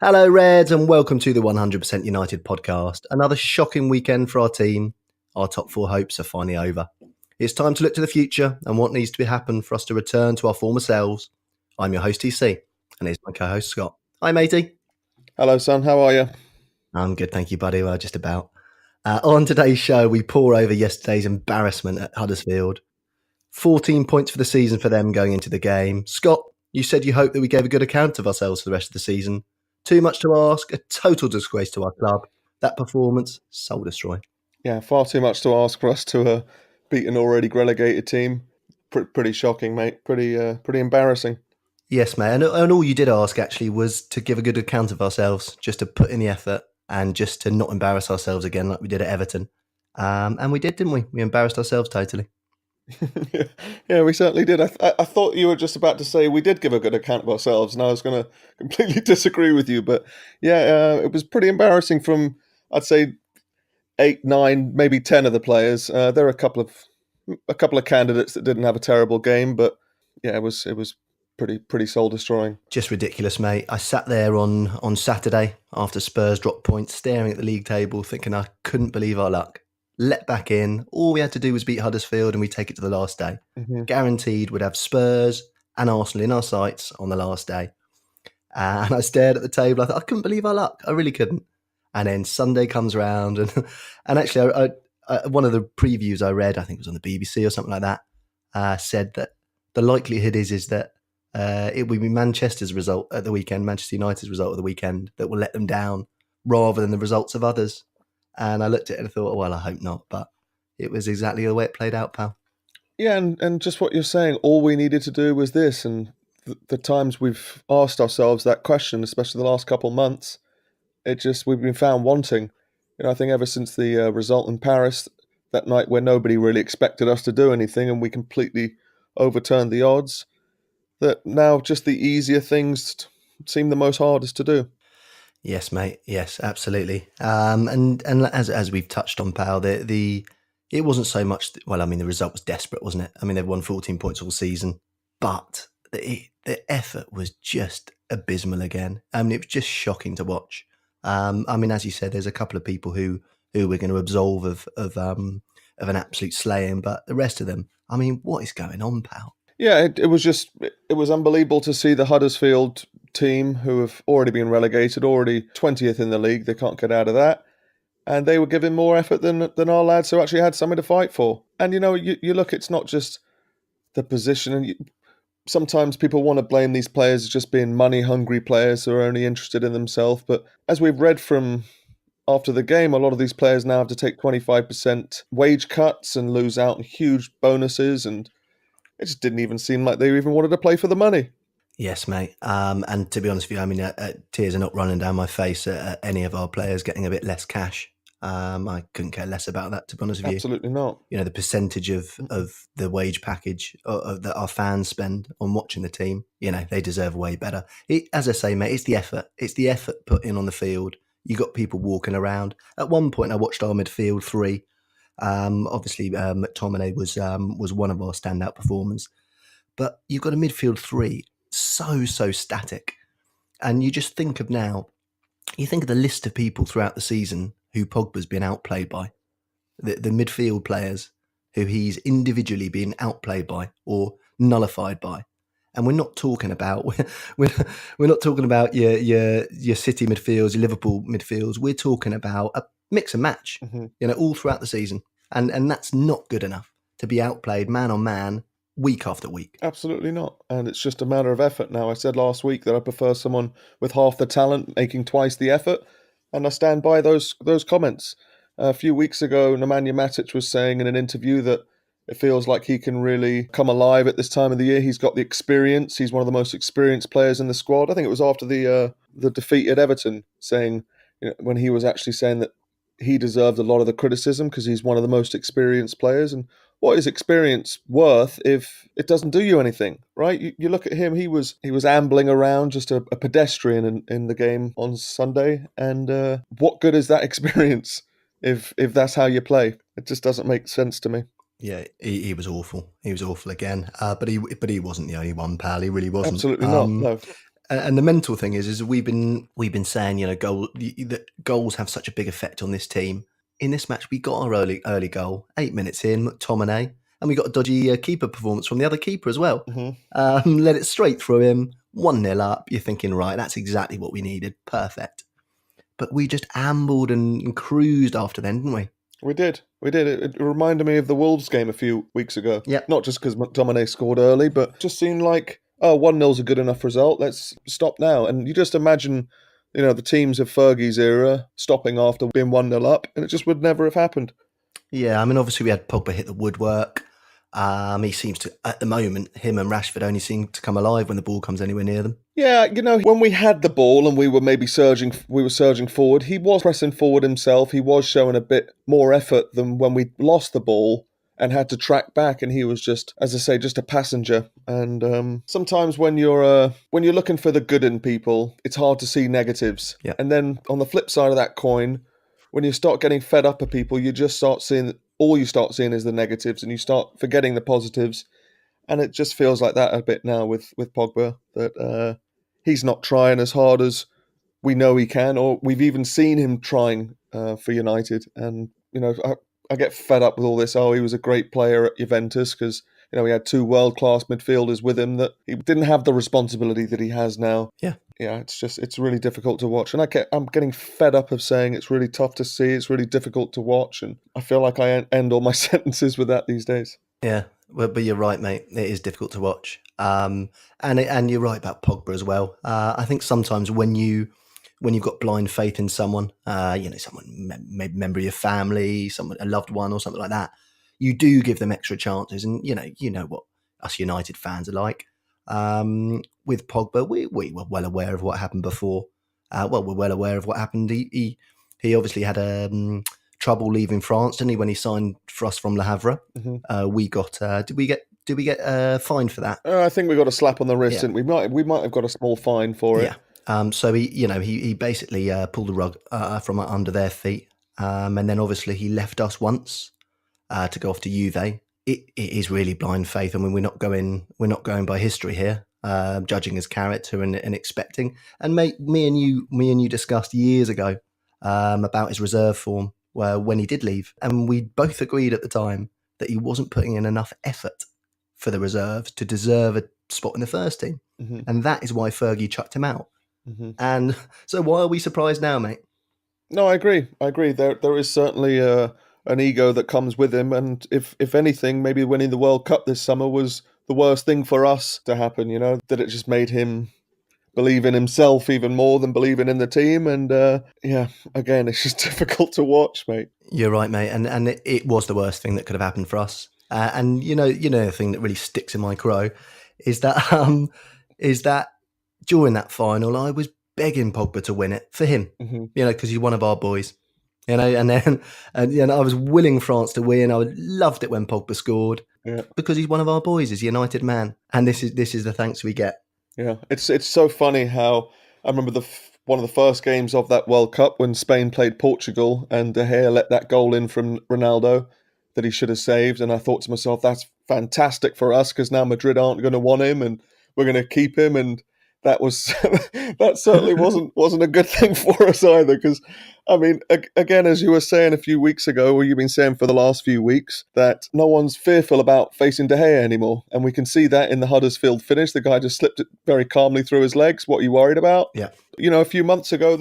Hello, Reds, and welcome to the 100% United podcast. Another shocking weekend for our team. Our top four hopes are finally over. It's time to look to the future and what needs to happen for us to return to our former selves. I'm your host, TC, and here's my co-host, Scott. Hi, matey. Hello, son. How are you? I'm good, thank you, buddy. Well, just about. On today's show, we pour over yesterday's embarrassment at Huddersfield. 14 points for the season for them going into the game. Scott, you said you hoped that we gave a good account of ourselves for the rest of the season. Too much to ask, a total disgrace to our club. That performance, soul destroy. Yeah, far too much to ask for us to beat an already relegated team. Pretty shocking, mate. Pretty embarrassing. Yes, mate. And all you did ask, actually, was to give a good account of ourselves, just to put in the effort and just to not embarrass ourselves again like we did at Everton. And we did, didn't we? We embarrassed ourselves totally. Yeah, we certainly did. I thought you were just about to say we did give a good account of ourselves, and I was going to completely disagree with you. But yeah, it was pretty embarrassing from, I'd say, 8, 9, maybe 10 of the players. There are a couple of candidates that didn't have a terrible game, but yeah, it was pretty soul destroying. Just ridiculous, mate. I sat there on Saturday after Spurs dropped points, staring at the league table, thinking I couldn't believe our luck. Let back in. All we had to do was beat Huddersfield and we take it to the last day. Mm-hmm. Guaranteed we'd have Spurs and Arsenal in our sights on the last day. And I stared at the table. I thought, I couldn't believe our luck. I really couldn't. And then Sunday comes around. And actually, I one of the previews I read, I think it was on the BBC or something like that, said that the likelihood is that it will be Manchester's result at the weekend, Manchester United's result of the weekend, that will let them down rather than the results of others. And I looked at it and thought, well, I hope not. But it was exactly the way it played out, pal. Yeah, and just what you're saying, all we needed to do was this. And the times we've asked ourselves that question, especially the last couple of months, we've been found wanting. I think ever since the result in Paris that night where nobody really expected us to do anything and we completely overturned the odds, that now just the easier things seem the most hardest to do. Yes, mate. Yes, absolutely. And as we've touched on, pal, it wasn't so much. Well, I mean, the result was desperate, wasn't it? I mean, they've won 14 points all season, but the effort was just abysmal again. I mean, it was just shocking to watch. I mean, as you said, there's a couple of people who we're going to absolve of an absolute slaying, but the rest of them, I mean, what is going on, pal? Yeah, it was unbelievable to see the Huddersfield team, who have already been relegated, already 20th in the league. They can't get out of that. And they were giving more effort than our lads who actually had something to fight for. And, you look, it's not just the position. And sometimes people want to blame these players as just being money-hungry players who are only interested in themselves. But as we've read from after the game, a lot of these players now have to take 25% wage cuts and lose out on huge bonuses. And it just didn't even seem like they even wanted to play for the money. Yes, mate. And to be honest with you, I mean, tears are not running down my face at any of our players getting a bit less cash. I couldn't care less about that, to be honest with you. Absolutely not. The percentage of the wage package that our fans spend on watching the team, they deserve way better. As I say, mate, it's the effort. It's the effort put in on the field. You got people walking around. At one point, I watched our midfield three. Obviously, McTominay was one of our standout performers. But you've got a midfield three so static. And you just think of now, you think of the list of people throughout the season who Pogba's been outplayed by. The midfield players who he's individually been outplayed by or nullified by. And we're not talking about we're not talking about your City midfields, your Liverpool midfields. We're talking about a mix and match, all throughout the season. And that's not good enough to be outplayed man on man week after week. Absolutely not. And it's just a matter of effort now. I said last week that I prefer someone with half the talent making twice the effort, and I stand by those comments. A few weeks ago, Nemanja Matic was saying in an interview that it feels like he can really come alive at this time of the year. He's got the experience. He's one of the most experienced players in the squad. I think it was after the defeat at Everton, saying when he was actually saying that he deserved a lot of the criticism because he's one of the most experienced players. And what is experience worth if it doesn't do you anything, right? You look at him, he was ambling around, just a pedestrian in the game on Sunday. And what good is that experience if that's how you play? It just doesn't make sense to me. Yeah, he was awful. He was awful again. But he wasn't the only one, pal. He really wasn't. Absolutely not, no. And the mental thing is we've been saying, that goals have such a big effect on this team. In this match, we got our early goal, 8 minutes in, McTominay, and we got a dodgy keeper performance from the other keeper as well. Let it straight through him, 1-0 up. You're thinking, right, that's exactly what we needed, perfect. But we just ambled and cruised after then, didn't we? We did. It reminded me of the Wolves game a few weeks ago. Yep. Not just because McTominay scored early, but just seemed like, 1-0's a good enough result. Let's stop now. And you just imagine, the teams of Fergie's era stopping after being 1-0 up, and it just would never have happened. Yeah, I mean, obviously we had Pogba hit the woodwork. He seems to, at the moment, him and Rashford only seem to come alive when the ball comes anywhere near them. Yeah, when we had the ball and we were maybe surging forward, he was pressing forward himself. He was showing a bit more effort than when we lost the ball and had to track back, and he was just, as I say, just a passenger. And sometimes when you're looking for the good in people, it's hard to see negatives. Yeah. And then on the flip side of that coin, when you start getting fed up of people, you start seeing is the negatives, and you start forgetting the positives. And it just feels like that a bit now with Pogba, that he's not trying as hard as we know he can, or we've even seen him trying for United. And, I get fed up with all this. Oh, he was a great player at Juventus because, he had two world-class midfielders with him, that he didn't have the responsibility that he has now. Yeah. Yeah, it's really difficult to watch. And I'm getting fed up of saying it's really tough to see, it's really difficult to watch. And I feel like I end all my sentences with that these days. Yeah, well, but you're right, mate. It is difficult to watch. And you're right about Pogba as well. I think sometimes when you've got blind faith in someone, someone maybe member of your family, someone, a loved one, or something like that, you do give them extra chances. And you know what us United fans are like. With Pogba, we were well aware of what happened before. We're well aware of what happened. He obviously had trouble leaving France, didn't he, when he signed for us from Le Havre? Mm-hmm. We got did we get fined for that? I think we got a slap on the wrist, and we might have got a small fine for it. Yeah. So he basically pulled the rug from under their feet, and then obviously he left us once to go off to Juve. It is really blind faith. I mean, we're not going by history here, judging his character and expecting. And mate, me and you discussed years ago about his reserve form when he did leave, and we both agreed at the time that he wasn't putting in enough effort for the reserves to deserve a spot in the first team. Mm-hmm. And that is why Fergie chucked him out. Mm-hmm. And so why are we surprised now, mate? No, I agree. There is certainly an ego that comes with him, and if anything, maybe winning the World Cup this summer was the worst thing for us to happen, that it just made him believe in himself even more than believing in the team. And again, it's just difficult to watch, mate. You're right, mate, and it was the worst thing that could have happened for us. And the thing that really sticks in my crow is that during that final, I was begging Pogba to win it for him, because he's one of our boys, and I was willing France to win. I loved it when Pogba scored, because he's one of our boys, he's a United man, and this is the thanks we get. Yeah, it's so funny how I remember one of the first games of that World Cup when Spain played Portugal and De Gea let that goal in from Ronaldo that he should have saved, and I thought to myself, that's fantastic for us because now Madrid aren't going to want him and we're going to keep him. And that certainly wasn't a good thing for us either, because I mean, again, as you were saying a few weeks ago, or you've been saying for the last few weeks, that no one's fearful about facing De Gea anymore, and we can see that in the Huddersfield finish. The guy just slipped it very calmly through his legs. What are you worried about? Yeah, a few months ago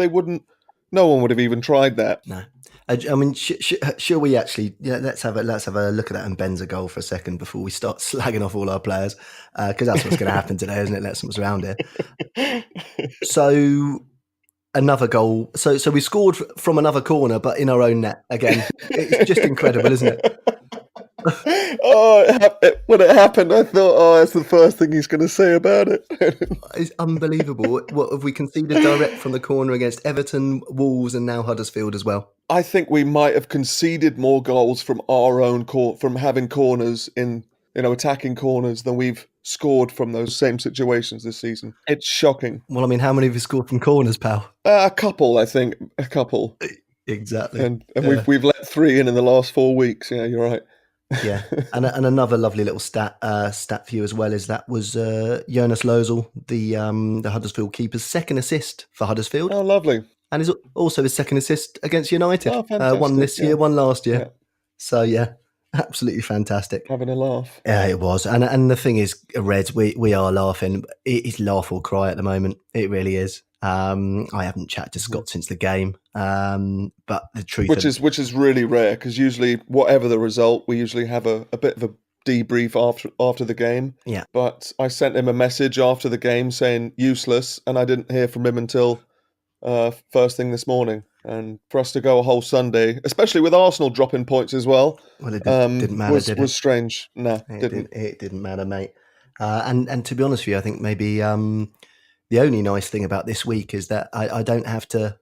no one would have even tried that. No. I mean, shall we actually? Yeah, let's have a look at that and Ben's a goal for a second before we start slagging off all our players, because that's what's going to happen today, isn't it? Let's what's around here. So another goal. So we scored from another corner, but in our own net again. It's just incredible, isn't it? When it happened, I thought, that's the first thing he's going to say about it. It's unbelievable. What have we conceded direct from the corner against Everton, Wolves, and now Huddersfield as well? I think we might have conceded more goals from our own from having corners in, attacking corners than we've scored from those same situations this season. It's shocking. Well, I mean, how many have you scored from corners, pal? A couple, I think. A couple. Exactly. And we've let 3 in the last 4 weeks. Yeah, you're right. Yeah, and another lovely little stat for you as well is that was Jonas Losel, the Huddersfield keeper's second assist for Huddersfield, Oh, lovely. and is also his second assist against United. Oh, One fantastic. this Yeah. year, one last year. Yeah. So yeah, absolutely fantastic. Having a laugh. Yeah, it was, and the thing is, Reds, we are laughing. It's laugh or cry at the moment. It really is. I haven't chatted to Mhm. Scott since the game, but the truth Which of is really rare, because usually, whatever the result, we usually have a bit of a debrief after the game. yeah, But I sent him a message after the game saying useless, and I didn't hear from him until first thing this morning. And for us to go a whole Sunday, especially with Arsenal dropping points as well, well, it didn't matter, did it? was strange. Nah, It didn't. didn't. It didn't matter, mate. And to be honest with you, I think maybe the only nice thing about this week is that I don't have to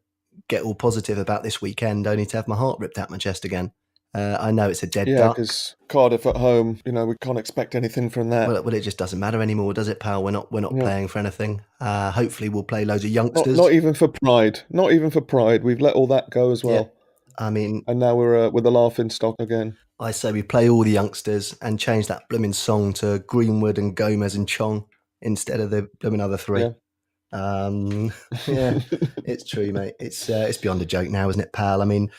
get all positive about this weekend, only to have my heart ripped out my chest again. I know it's a dead Yeah, duck. because Cardiff at home, we can't expect anything from that. Well, it just doesn't matter anymore, does it, pal? We're not Yeah. playing for anything. Hopefully, we'll play loads of Not youngsters. not even for pride. Not even for pride. We've let all that go as Yeah, well. I mean, And now we're with the laughing stock again. I say we play all the youngsters and change that blooming song to Greenwood and Gomez and Chong instead of the blooming other three. Yeah. Yeah, it's true, mate. It's beyond a joke now, isn't it, pal? I mean,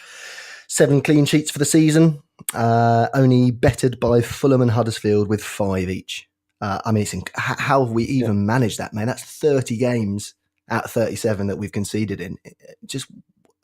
7 clean sheets for the season, only bettered by Fulham and Huddersfield with 5 each. I mean, how have we Yeah. even managed that, man? That's 30 games out of 37 that we've conceded in. I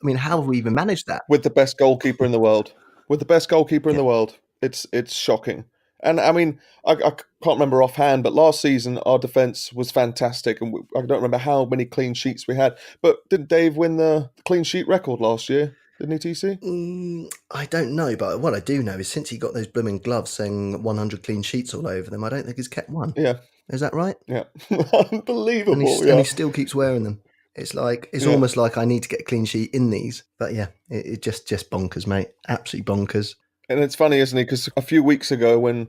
mean, how have we even managed that? With the best goalkeeper in the world. With the best goalkeeper in Yeah. the world. It's shocking. And I mean, I can't remember offhand, but last season our defence was fantastic, and I don't remember how many clean sheets we had. But did Dave win the clean sheet record last year? Didn't he, TC? I don't know, but what I do know is since he got those blooming gloves saying 100 clean sheets all over them, I don't think he's kept one. Yeah, Is that right? yeah. And Unbelievable, and yeah. he still keeps wearing them. It's Yeah. almost like I need to get a clean sheet in these. But yeah, it just bonkers, mate. Absolutely bonkers. And it's funny, isn't it? Because a few weeks ago, when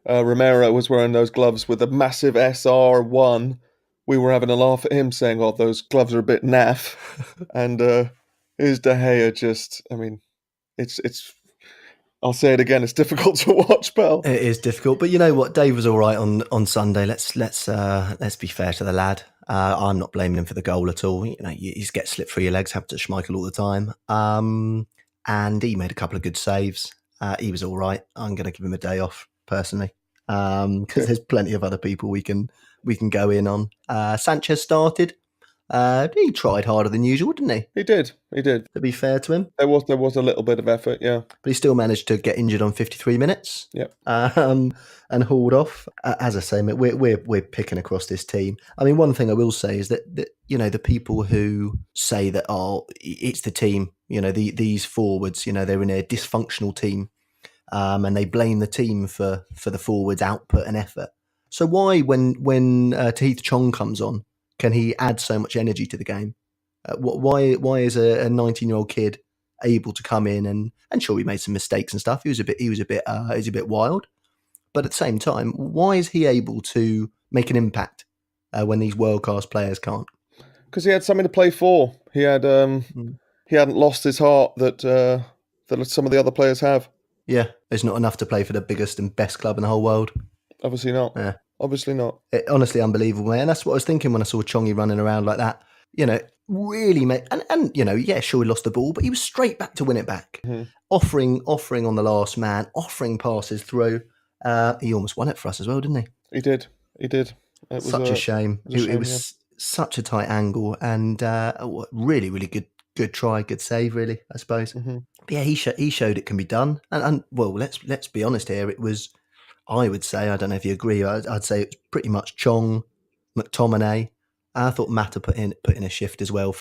Romero was wearing those gloves with a massive SR1, we were having a laugh at him, saying, "Oh, those gloves are a bit naff." And here's De Gea. Just, I mean, it's. I'll say it again. It's difficult to watch, pal. It is difficult, but you know what? Dave was all right on Sunday. Let's be fair to the lad. I'm not blaming him for the goal at all. You know, you just get slipped through your legs, have to Schmeichel all the time. And he made a couple of good saves. He was all right. I'm going to give him a day off personally, because there's plenty of other people we can go in on. Sanchez started. He tried harder than usual, didn't he? He did. He did. To be fair to him, There was a little bit of effort. Yeah. but he still managed to get injured on 53 minutes. Yeah. And hauled off. As I say, mate, we're picking across this team. I mean, one thing I will say is that the people who say that it's the team, these forwards, they're in a dysfunctional team, and they blame the team for the forwards' output and effort. So why, when Tahith Chong comes on, can he add so much energy to the game? Why is a 19-year-old kid able to come in and sure, he made some mistakes and stuff. He was a bit wild, but at the same time, why is he able to make an impact when these world class players can't? Because he had something to play for. He had he hadn't lost his heart that some of the other players have. Yeah, there's not enough to play for the biggest and best club in the whole world. Obviously not. Yeah. Obviously not. Honestly unbelievable, man. And that's what I was thinking when I saw Chongi running around like that. Really, mate. And yeah, sure, he lost the ball, but he was straight back to win it back. Mm-hmm. Offering on the last man, offering passes through. He almost won it for us as well, didn't he? He did. It was Such a shame. It was such a tight angle and really, really good try, good save, really, I suppose. Mm-hmm. But yeah, he showed it can be done. And well, let's be honest here. It was, I would say, I don't know if you agree, I'd say it was pretty much Chong, McTominay. I thought Mata put in a shift as well.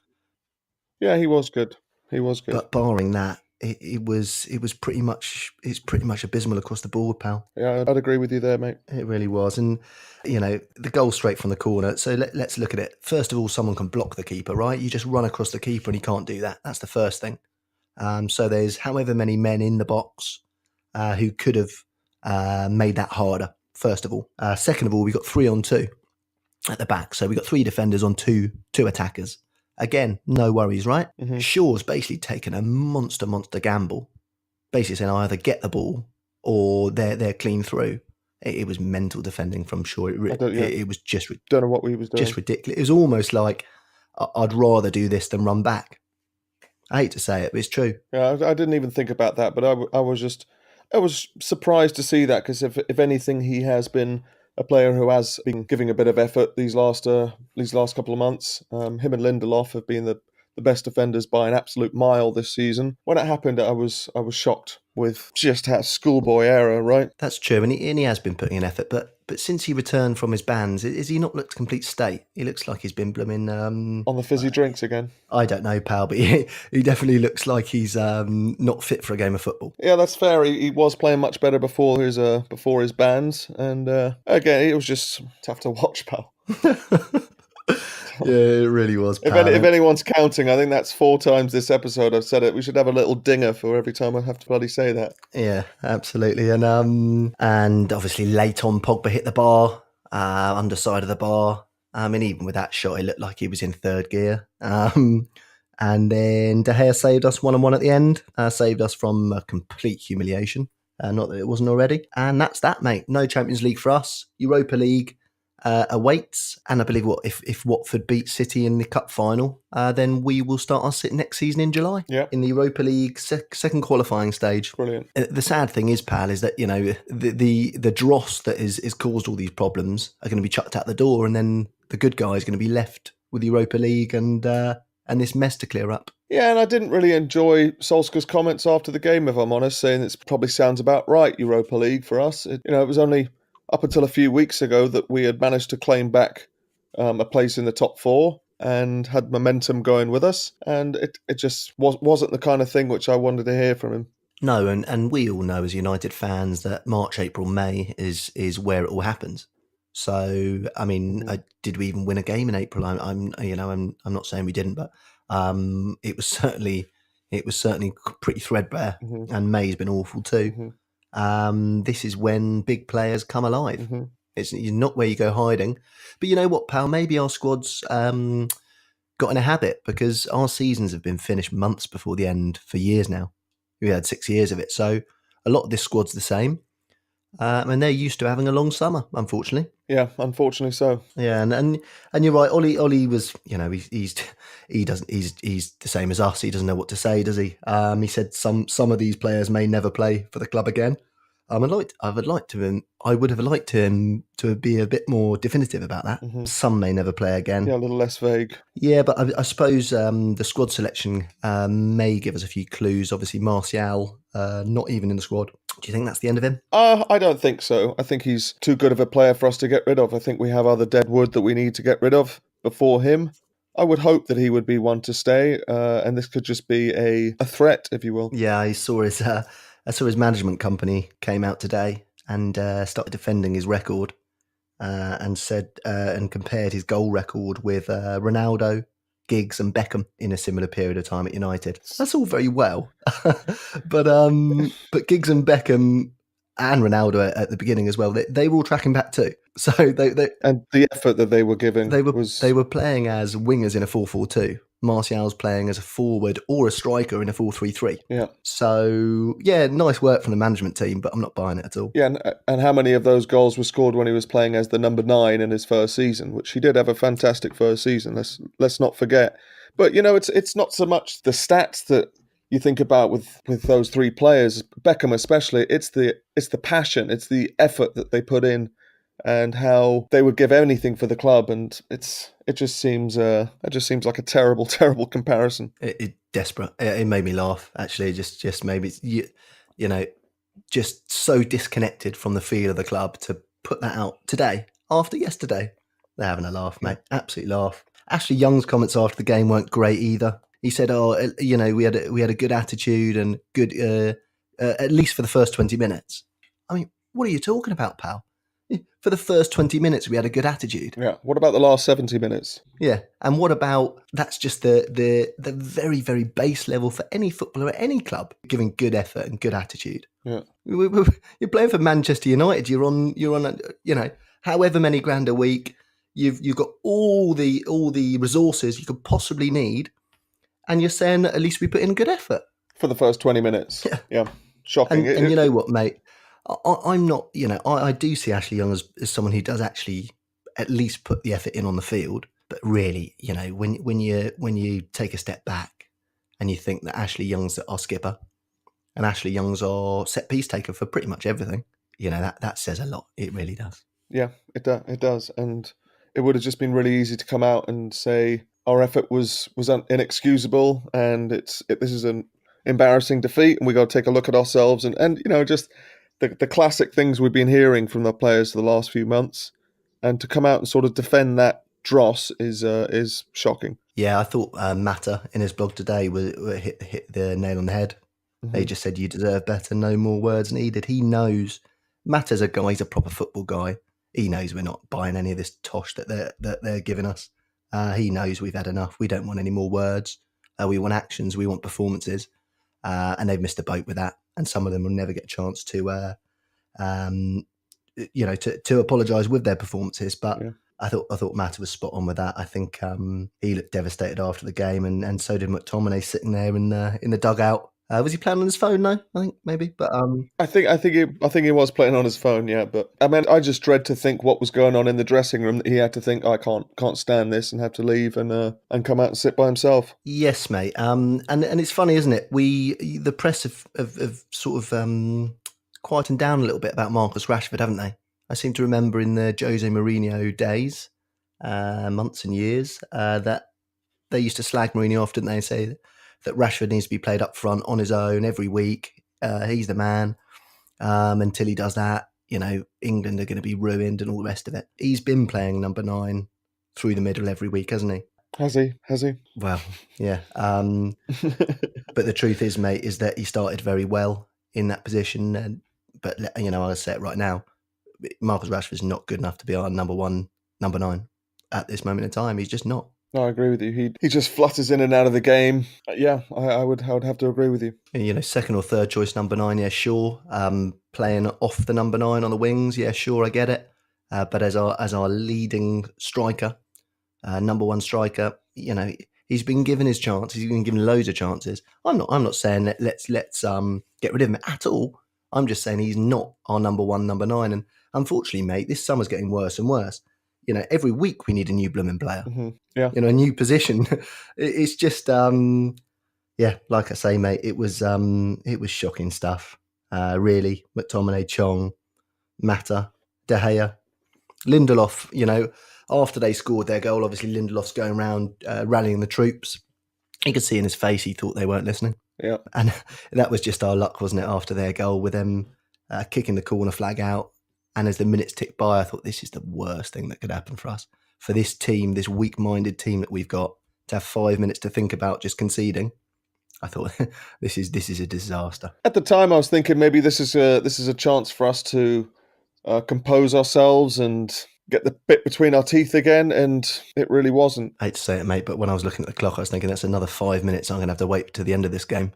Yeah, he was good. But barring that, it was pretty much abysmal across the board, pal. Yeah, I'd agree with you there, mate. It really was. And the goal straight from the corner. So let's look at it. First of all, someone can block the keeper, right? You just run across the keeper and he can't do that. That's the first thing. So there's however many men in the box who could have made that harder, first of all. Second of all, we got 3-on-2 at the back. So we got 3 defenders on two attackers. Again, no worries, right? Mm-hmm. Shaw's basically taken a monster gamble. Basically saying, I either get the ball or they're clean through. It was mental defending from Shaw. It was just don't know what he was doing. Just ridiculous. It was almost like I'd rather do this than run back. I hate to say it, but it's true. Yeah, I didn't even think about that, but I was surprised to see that, because if anything, he has been a player who has been giving a bit of effort these last couple of months. Him and Lindelof have been the best defenders by an absolute mile this season. When it happened, I was shocked with just how schoolboy error, right? That's true, and he has been putting in effort, but since he returned from his bans, is he not looked complete state? He looks like he's been blooming on the fizzy drinks again. I don't know, pal, but he definitely looks like he's not fit for a game of football. Yeah, that's fair. He was playing much better before his bans, and again, it was just tough to watch, pal. Yeah, it really was. If anyone's counting, I think that's 4 times this episode I've said it. We should have a little dinger for every time I have to bloody say that. Yeah, absolutely. And obviously late on, Pogba hit the bar, underside of the bar. I mean, even with that shot, it looked like he was in third gear. And then De Gea saved us 1-1 at the end, saved us from a complete humiliation. Not that it wasn't already. And that's that, mate. No Champions League for us. Europa League awaits, and I believe if Watford beat City in the cup final, then we will start our next season in July. Yeah, in the Europa League second qualifying stage. Brilliant. The sad thing is, pal, is that the dross that is caused all these problems are going to be chucked out the door, and then the good guy is going to be left with the Europa League and this mess to clear up. Yeah, and I didn't really enjoy Solskjaer's comments after the game, if I'm honest, saying it probably sounds about right, Europa League for us. It was only up until a few weeks ago that we had managed to claim back a place in the top 4 and had momentum going with us, and it just wasn't the kind of thing which I wanted to hear from him. No, and we all know as United fans that March, April, May is where it all happens. So, I mean, did we even win a game in April? I'm not saying we didn't, but it was certainly pretty threadbare, and May's been awful too. This is when big players come alive. It's not where you go hiding. But you know what, pal? Maybe our squad's got in a habit, because our seasons have been finished months before the end for years now. We had 6 years of it. So a lot of this squad's the same. And they're used to having a long summer, unfortunately. Yeah, unfortunately so. Yeah, and you're right. Ollie was, he's the same as us. He doesn't know what to say, does he? He said some of these players may never play for the club again. I would have liked him to be a bit more definitive about that. Some may never play again. Yeah, a little less vague. Yeah, but I suppose the squad selection may give us a few clues. Obviously, Martial, not even in the squad. Do you think that's the end of him? I don't think so. I think he's too good of a player for us to get rid of. I think we have other dead wood that we need to get rid of before him. I would hope that he would be one to stay, and this could just be a threat, if you will. Yeah, I saw his management company came out today and started defending his record and said and compared his goal record with Ronaldo, Giggs and Beckham in a similar period of time at United. That's all very well, but Giggs and Beckham and Ronaldo at the beginning as well, they were all tracking back too. So they and the effort that they were giving, they were playing as wingers in a 4-4-2. Martial's playing as a forward or a striker in a 4-3-3. Yeah. So, yeah, nice work from the management team, but I'm not buying it at all. Yeah, and how many of those goals were scored when he was playing as the number 9 in his first season, which he did have a fantastic first season, let's not forget. But, it's not so much the stats that you think about with those 3 players, Beckham especially. It's the passion, it's the effort that they put in, and how they would give anything for the club, and it just seems like a terrible comparison. It desperate. It made me laugh, actually. Just maybe just so disconnected from the feel of the club to put that out today after yesterday. They're having a laugh, mate. Absolute laugh. Ashley Young's comments after the game weren't great either. He said, we had a good attitude and good at least for the first 20 minutes. I mean, what are you talking about, pal? For the first 20 minutes, we had a good attitude. Yeah. What about the last 70 minutes? Yeah. And what about, that's just the very, very base level for any footballer at any club, giving good effort and good attitude. Yeah. You're playing for Manchester United. You're on however many grand a week. You've got all the resources you could possibly need. And you're saying that at least we put in good effort. For the first 20 minutes. Yeah. Shocking. And you know what, mate? I'm not, I do see Ashley Young as someone who does actually at least put the effort in on the field. But really, when you take a step back and you think that Ashley Young's our skipper and Ashley Young's our set piece taker for pretty much everything, that says a lot. It really does. Yeah, it does, and it would have just been really easy to come out and say our effort was inexcusable, and this is an embarrassing defeat, and we got to take a look at ourselves, and just the classic things we've been hearing from the players for the last few months, and to come out and sort of defend that dross is shocking. Yeah, I thought Matter in his blog today hit the nail on the head. They just said you deserve better, no more words needed. He knows. Matter's a guy, he's a proper football guy. He knows we're not buying any of this tosh that they're giving us. He knows we've had enough. We don't want any more words. We want actions. We want performances. And they've missed the boat with that. And some of them will never get a chance to apologise with their performances. But Yeah. I thought Matter was spot on with that. I think he looked devastated after the game, and so did McTominay sitting there in the dugout. Was he playing on his phone? No, I think maybe. But I think he was playing on his phone, yeah. But I mean, I just dread to think what was going on in the dressing room, that he had to think, I can't stand this, and have to leave and come out and sit by himself. yes, mate. And it's funny, isn't it? The press have sort of quietened down a little bit about Marcus Rashford, haven't they? I seem to remember in the Jose Mourinho days, months and years, that they used to slag Mourinho off, didn't they? And say that Rashford needs to be played up front on his own every week. He's the man. Until he does that, England are going to be ruined and all the rest of it. He's been playing number 9 through the middle every week, hasn't he? Has he? Well, yeah. But the truth is, mate, is that he started very well in that position. But I'll say it right now, Marcus Rashford's not good enough to be our number 9 at this moment in time. He's just not. No, I agree with you. He just flutters in and out of the game. Yeah, I would have to agree with you. Second or third choice number 9, yeah, sure. Playing off the number 9 on the wings, yeah, sure, I get it. But as our leading striker, number 1 striker, he's been given his chance. He's been given loads of chances. I'm not saying that let's get rid of him at all. I'm just saying he's not our number 1, number 9. And unfortunately, mate, this summer's getting worse and worse. Every week we need a new blooming player. Mm-hmm. Yeah. A new position. It's just, like I say, mate, it was shocking stuff. Really, McTominay, Chong, Mata, De Gea, Lindelof. After they scored their goal, obviously Lindelof's going around rallying the troops. You could see in his face he thought they weren't listening. Yeah. And that was just our luck, wasn't it? After their goal, with them kicking the corner flag out. And as the minutes ticked by, I thought this is the worst thing that could happen for us. For this team, this weak-minded team that we've got, to have 5 minutes to think about just conceding, I thought this is a disaster. At the time, I was thinking maybe this is a chance for us to compose ourselves and get the bit between our teeth again, and it really wasn't. I hate to say it, mate, but when I was looking at the clock, I was thinking that's another 5 minutes I'm going to have to wait to the end of this game.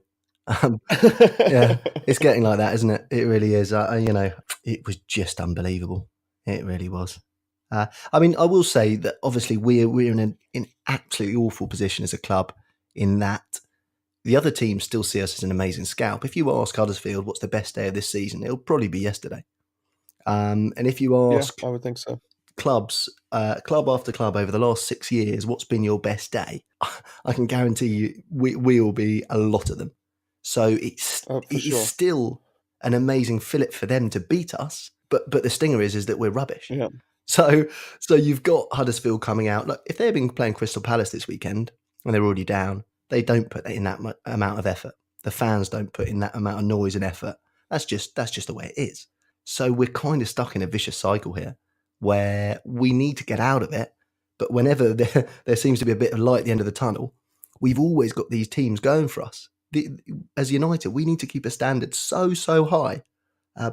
Yeah, it's getting like that, isn't it? It really is. It was just unbelievable. It really was. I will say that obviously we're in an absolutely awful position as a club, in that the other teams still see us as an amazing scalp. If you ask Huddersfield what's the best day of this season, it'll probably be yesterday. And if you ask, I would think so, clubs, club after club over the last 6 years, what's been your best day? I can guarantee you we will be a lot of them. So it's still an amazing fillet for them to beat us. But the stinger is that we're rubbish. Yeah. So you've got Huddersfield coming out. Look, if they've been playing Crystal Palace this weekend and they're already down, they don't put in that amount of effort. The fans don't put in that amount of noise and effort. That's just the way it is. So we're kind of stuck in a vicious cycle here, where we need to get out of it. But whenever there seems to be a bit of light at the end of the tunnel, we've always got these teams going for us. As United, we need to keep a standard so high,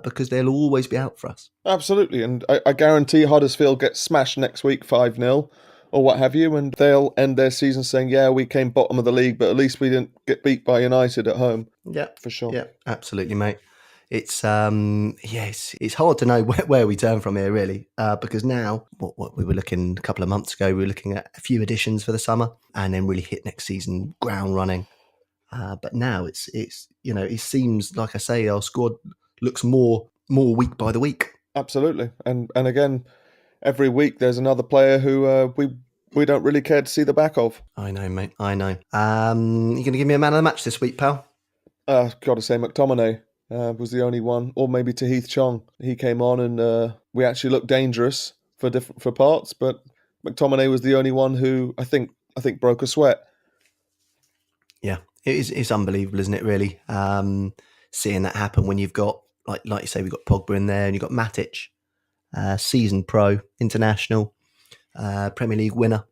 because they'll always be out for us. Absolutely, and I guarantee Huddersfield get smashed next week 5-0 or what have you, and they'll end their season saying, yeah, we came bottom of the league, but at least we didn't get beat by United at home. Yeah, for sure. Yeah, absolutely, mate. It's it's hard to know where we turn from here, really, because now what we were looking a couple of months ago, we were looking at a few additions for the summer and then really hit next season ground running. But now it seems, like I say, our squad looks more more week by the week. Absolutely. And again, every week there's another player who we don't really care to see the back of. I know, mate. I know. You going to give me a man of the match this week, pal? Got to say McTominay was the only one, or maybe to Heath Chong. He came on and we actually looked dangerous for parts, but McTominay was the only one who I think broke a sweat. Yeah, it's unbelievable, isn't it? Really, seeing that happen when you've got like you say, we've got Pogba in there, and you've got Matic, seasoned pro, international, Premier League winner,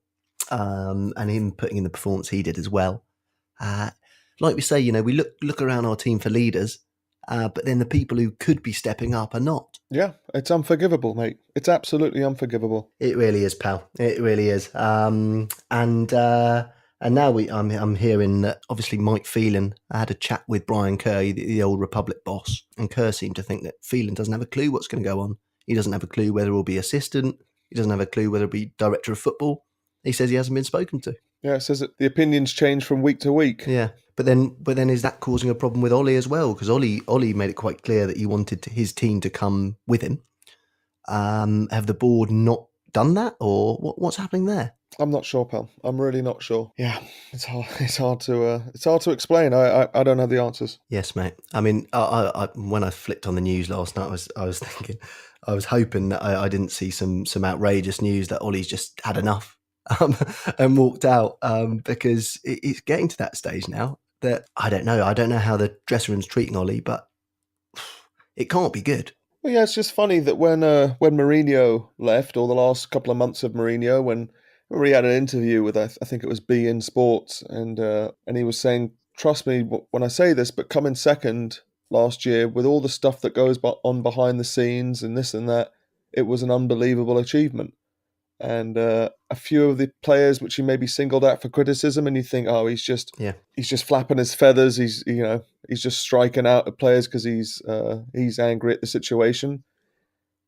and him putting in the performance he did as well. Like we say, we look around our team for leaders, but then the people who could be stepping up are not. Yeah, it's unforgivable, mate. It's absolutely unforgivable. It really is, pal. It really is. And now I'm hearing that obviously Mike Phelan had a chat with Brian Kerr, the old Republic boss, and Kerr seemed to think that Phelan doesn't have a clue what's going to go on. He doesn't have a clue whether he'll be assistant. He doesn't have a clue whether he'll be director of football. He says he hasn't been spoken to. Yeah, it says that the opinions change from week to week. Yeah, but then is that causing a problem with Ollie as well? Because Ollie made it quite clear that he wanted his team to come with him. Have the board not done that, or what's happening there? I'm not sure, pal. I'm really not sure. Yeah, it's hard to explain. I don't have the answers. Yes, mate. I mean, I when I flicked on the news last night, I was thinking, I was hoping that I didn't see some outrageous news that Ollie's just had enough and walked out, because it's getting to that stage now that I don't know how the dressing room's treating Ollie, but it can't be good. Well, yeah, it's just funny that when Mourinho left, or the last couple of months of Mourinho, when he had an interview with I think it was beIN Sports, and he was saying, "Trust me when I say this, but coming second last year with all the stuff that goes on behind the scenes and this and that, it was an unbelievable achievement." And a few of the players which he maybe singled out for criticism, and you think, oh, he's just flapping his feathers. He's just striking out at players because he's angry at the situation.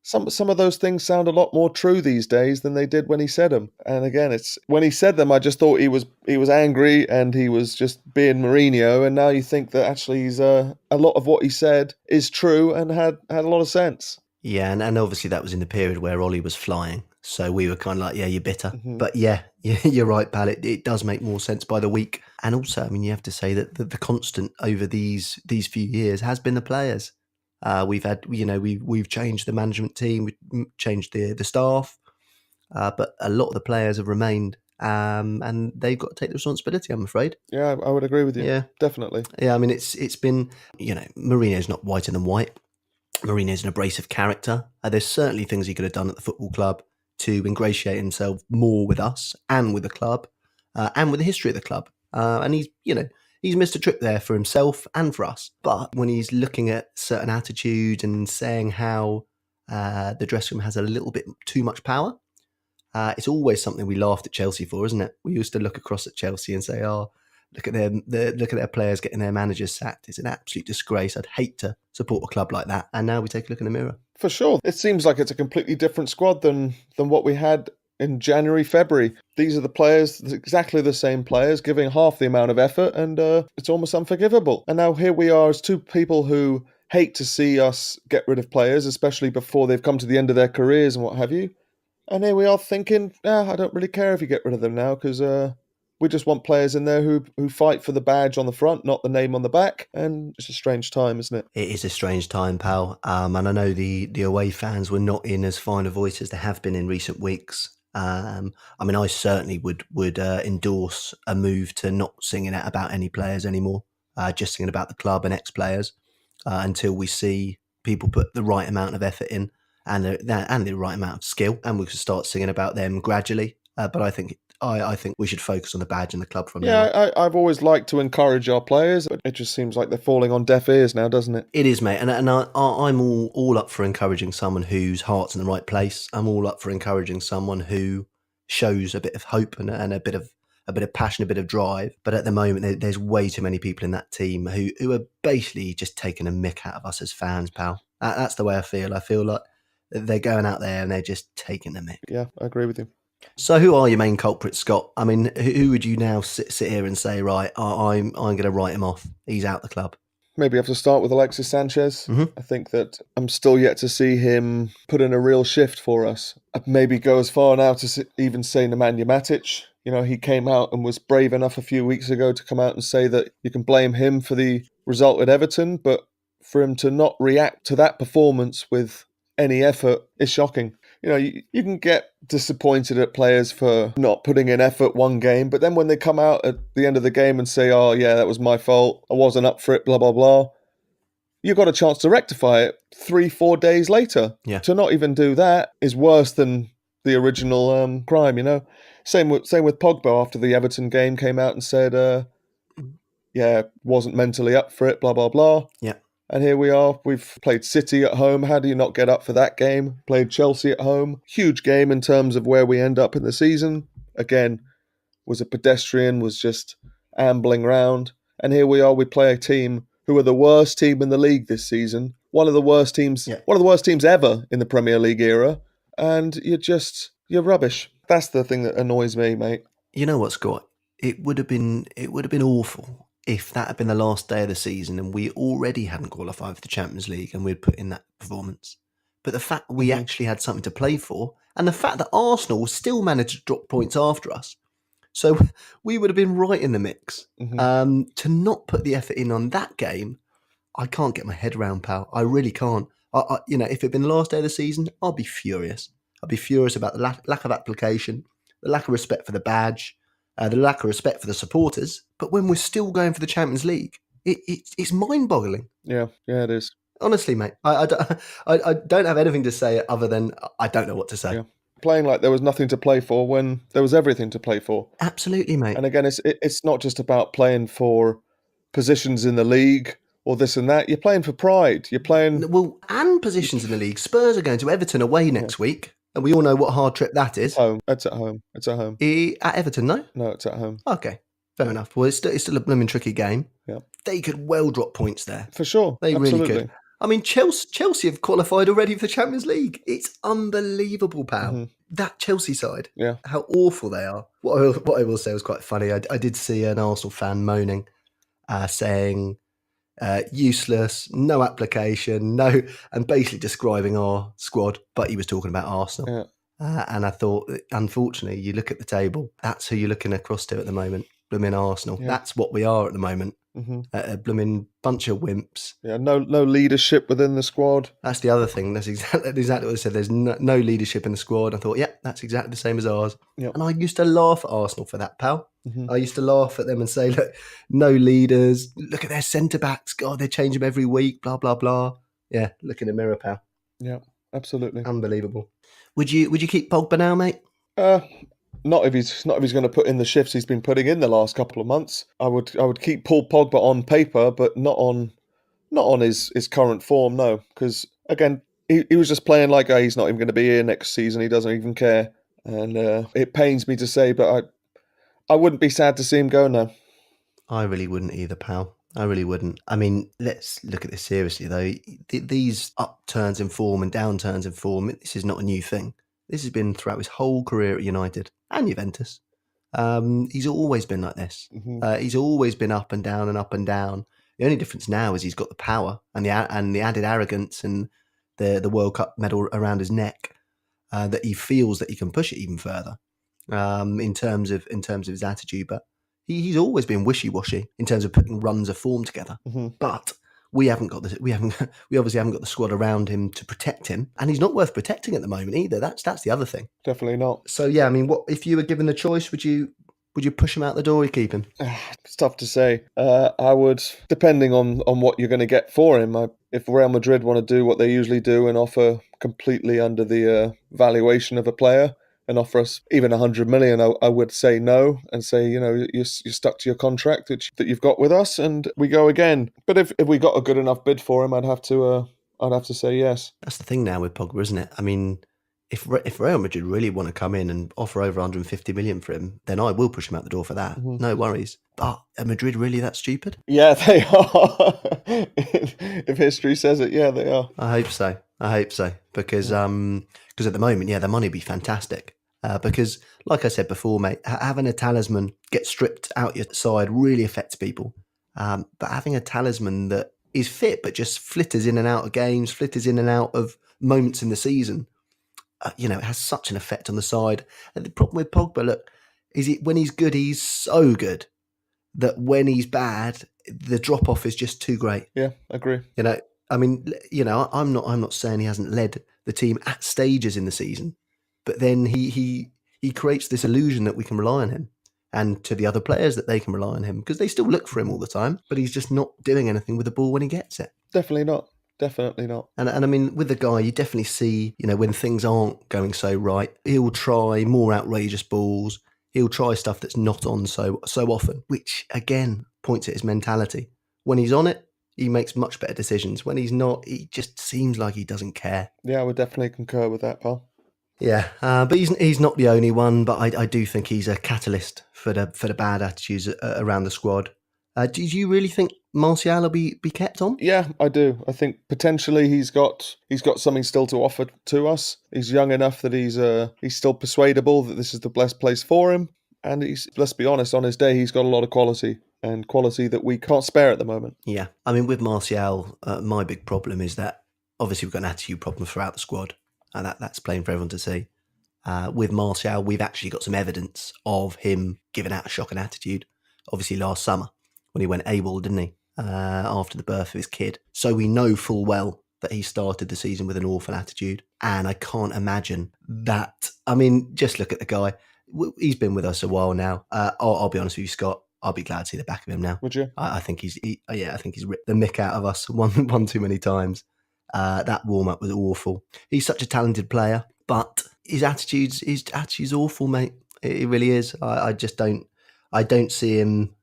Some of those things sound a lot more true these days than they did when he said them. And again, it's when he said them, I just thought he was angry and he was just being Mourinho. And now you think that actually he's a lot of what he said is true and had a lot of sense. Yeah, and obviously that was in the period where Ollie was flying. So we were kind of like, yeah, you're bitter. Mm-hmm. But yeah, you're right, pal. It does make more sense by the week. And also, I mean, you have to say that the constant over these few years has been the players. We've had, we've changed the management team, we've changed the staff, but a lot of the players have remained, and they've got to take the responsibility, I'm afraid. Yeah, I would agree with you. Yeah, definitely. Yeah, I mean, it's been, Mourinho's not whiter than white. Mourinho's an abrasive character. There's certainly things he could have done at the football club to ingratiate himself more with us and with the club, and with the history of the club. And he's missed a trick there for himself and for us. But when he's looking at certain attitude and saying how the dressing room has a little bit too much power, it's always something we laughed at Chelsea for, isn't it? We used to look across at Chelsea and say, "Oh, look at their players getting their managers sacked. It's an absolute disgrace. I'd hate to support a club like that." And now we take a look in the mirror. For sure. It seems like it's a completely different squad than what we had in January, February. These are the players, exactly the same players, giving half the amount of effort, and it's almost unforgivable. And now here we are as two people who hate to see us get rid of players, especially before they've come to the end of their careers and what have you. And here we are thinking, I don't really care if you get rid of them now, because we just want players in there who fight for the badge on the front, not the name on the back. And it's a strange time, isn't it? It is a strange time, pal. And I know the away fans were not in as fine a voice as they have been in recent weeks. I mean, I certainly would endorse a move to not singing out about any players anymore, just singing about the club and ex-players, until we see people put the right amount of effort in and the right amount of skill, and we can start singing about them gradually. But I think we should focus on the badge and the club from now on. Yeah, I've always liked to encourage our players, but it just seems like they're falling on deaf ears now, doesn't it? It is, mate. And I'm all up for encouraging someone whose heart's in the right place. I'm all up for encouraging someone who shows a bit of hope and a bit of passion, a bit of drive. But at the moment, there's way too many people in that team who are basically just taking a mick out of us as fans, pal. That's the way I feel. I feel like they're going out there and they're just taking the mick. Yeah, I agree with you. So who are your main culprits, Scott? I mean, who would you now sit here and say, right, I'm going to write him off. He's out the club. maybe have to start with Alexis Sanchez. Mhm. I think that I'm still yet to see him put in a real shift for us. I'd maybe go as far now to even say Nemanja Matic. You know, he came out and was brave enough a few weeks ago to come out and say that you can blame him for the result at Everton, but for him to not react to that performance with any effort is shocking. You know, you can get disappointed at players for not putting in effort one game, but then when they come out at the end of the game and say, oh, yeah, that was my fault, I wasn't up for it, blah, blah, blah, you got a chance to rectify it 3-4 days later. Yeah. To not even do that is worse than the original crime, you know? Same with Pogba after the Everton game, came out and said, yeah, wasn't mentally up for it, blah, blah, blah. Yeah. And here we are. We've played City at home. How do you not get up for that game? Played Chelsea at home. Huge game in terms of where we end up in the season. Again, was a pedestrian, was just ambling round. And here we are. We play a team who are the worst team in the league this season. One of the worst teams ever in the Premier League era. And you're rubbish. That's the thing that annoys me, mate. You know what, Scott? It would have been awful if that had been the last day of the season and we already hadn't qualified for the Champions League and we'd put in that performance. But the fact that we actually had something to play for, and the fact that Arsenal still managed to drop points after us, so we would have been right in the mix. To not put the effort in on that game, I can't get my head around, pal. I really can't. You know, if it had been the last day of the season, I'd be furious. I'd be furious about the lack of application, the lack of respect for the badge, the lack of respect for the supporters. But when we're still going for the Champions League, it's mind-boggling. Yeah, it is. Honestly, mate, I don't have anything to say other than I don't know what to say. Yeah. Playing like there was nothing to play for when there was everything to play for. Absolutely, mate. And again, it's not just about playing for positions in the league or this and that. You're playing for pride. You're playing... Well, and positions in the league. Spurs are going to Everton away next week. And we all know what a hard trip that is. Home. It's at home. It's at home. At Everton, no? No, it's at home. Okay, fair enough. Well, it's still a blooming tricky game. Yeah. They could well drop points there. For sure. They Absolutely. really could. I mean, Chelsea have qualified already for the Champions League. It's unbelievable, pal. That Chelsea side. Yeah. How awful they are. What I will say was quite funny. I did see an Arsenal fan moaning, saying... useless, no application, and basically describing our squad, but he was talking about Arsenal. Yeah. And I thought, unfortunately, you look at the table, that's who you're looking across to at the moment, blooming Arsenal. Yeah. That's what we are at the moment. A blooming bunch of wimps. Yeah, no leadership within the squad. That's the other thing. That's exactly what I said. There's no leadership in the squad. I thought, yeah, that's exactly the same as ours. Yep. And I used to laugh at Arsenal for that, pal. I used to laugh at them and say, look, no leaders. Look at their centre-backs. God, they change them every week, blah, blah, blah. Yeah, look in the mirror, pal. Yeah, absolutely. Unbelievable. Would you keep Pogba now, mate? Not if he's going to put in the shifts he's been putting in the last couple of months. I would keep Paul Pogba on paper, but not on his current form. No, because again, he was just playing like he's not even going to be here next season. He doesn't even care, and it pains me to say, but I wouldn't be sad to see him go now. I really wouldn't either, pal. I really wouldn't. I mean, let's look at this seriously, though. These upturns in form and downturns in form, this is not a new thing. This has been throughout his whole career at United and Juventus. He's always been like this. He's always been up and down and up and down. The only difference now is he's got the power and the added arrogance and the World Cup medal around his neck, that he feels that he can push it even further in terms of his attitude. But he's always been wishy-washy in terms of putting runs of form together. But we obviously haven't got the squad around him to protect him, and he's not worth protecting at the moment either. That's the other thing. Definitely not. So yeah, I mean, what if you were given the choice? Would you push him out the door or keep him? It's tough to say. I would, depending on what you're going to get for him. If Real Madrid want to do what they usually do and offer completely under the valuation of a player and offer us even 100 million, I would say no and say, you're stuck to your contract that you've got with us and we go again. But if we got a good enough bid for him, I'd have to say yes. That's the thing now with Pogba, isn't it? I mean, if Real Madrid really want to come in and offer over 150 million for him, then I will push him out the door for that. No worries. But are Madrid really that stupid? Yeah, they are. If history says it, yeah, they are. I hope so. Because at the moment, yeah, the money would be fantastic. Because, like I said before, mate, having a talisman get stripped out your side really affects people. But having a talisman that is fit, but just flitters in and out of games, flitters in and out of moments in the season. It has such an effect on the side. And the problem with Pogba, look, is when he's good, he's so good that when he's bad, the drop off is just too great. Yeah, agree. I'm not saying he hasn't led the team at stages in the season, but then he creates this illusion that we can rely on him, and to the other players that they can rely on him, because they still look for him all the time, but he's just not doing anything with the ball when he gets it. Definitely not. Definitely not. And I mean, with the guy, you definitely see, when things aren't going so right, he'll try more outrageous balls. He'll try stuff that's not on so often, which again points at his mentality. When he's on it, he makes much better decisions. When he's not, he just seems like he doesn't care. Yeah, I would definitely concur with that, pal. Yeah, but he's not the only one. But I do think he's a catalyst for the bad attitudes around the squad. Do you really think Martial will be kept on? Yeah, I do. I think potentially he's got something still to offer to us. He's young enough that he's still persuadable that this is the best place for him. And let's be honest, on his day he's got a lot of quality, and quality that we can't spare at the moment. Yeah, I mean, with Martial, my big problem is that obviously we've got an attitude problem throughout the squad, and that's plain for everyone to see. With Martial, we've actually got some evidence of him giving out a shocking attitude. Obviously last summer when he went AWOL, didn't he? After the birth of his kid. So we know full well that he started the season with an awful attitude. And I can't imagine that. I mean, just look at the guy. He's been with us a while now. I'll be honest with you, Scott. I'll be glad to see the back of him now. Would you? I think he's ripped the mick out of us one too many times. That warm-up was awful. He's such a talented player, but his attitude's awful, mate. It really is. I don't see him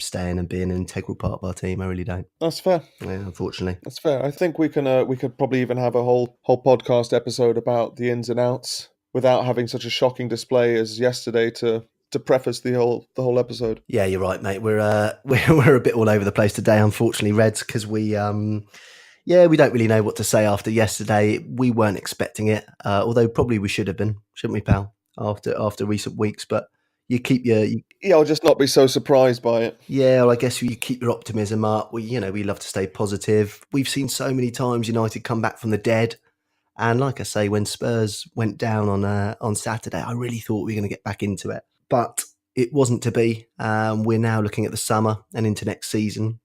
staying and being an integral part of our team. I really don't. That's fair. Yeah, unfortunately. That's fair. I think we could probably even have a whole podcast episode about the ins and outs without having such a shocking display as yesterday to preface the whole episode. Yeah, you're right, mate. We're a bit all over the place today, unfortunately, Reds, because we don't really know what to say after yesterday. We weren't expecting it, although probably we should have been, shouldn't we, pal? After recent weeks, but you keep your... I'll just not be so surprised by it. Yeah, well, I guess you keep your optimism up. We love to stay positive. We've seen so many times United come back from the dead. And like I say, when Spurs went down on Saturday, I really thought we were going to get back into it. But it wasn't to be. We're now looking at the summer and into next season.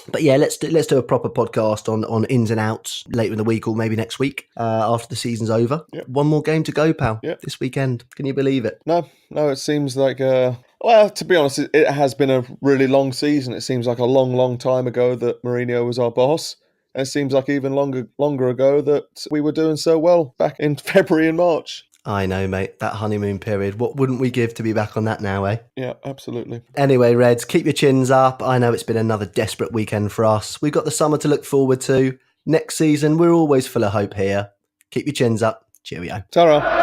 But yeah, let's do a proper podcast on ins and outs later in the week, or maybe next week after the season's over. Yep. One more game to go, pal. Yep. This weekend. Can you believe it? No, it seems like well, to be honest, it has been a really long season. It seems like a long time ago that Mourinho was our boss. And it seems like even longer ago that we were doing so well back in February and March. I know, mate. That honeymoon period. What wouldn't we give to be back on that now, eh? Yeah, absolutely. Anyway, Reds, keep your chins up. I know it's been another desperate weekend for us. We've got the summer to look forward to. Next season, we're always full of hope here. Keep your chins up. Cheerio. Ta-ra.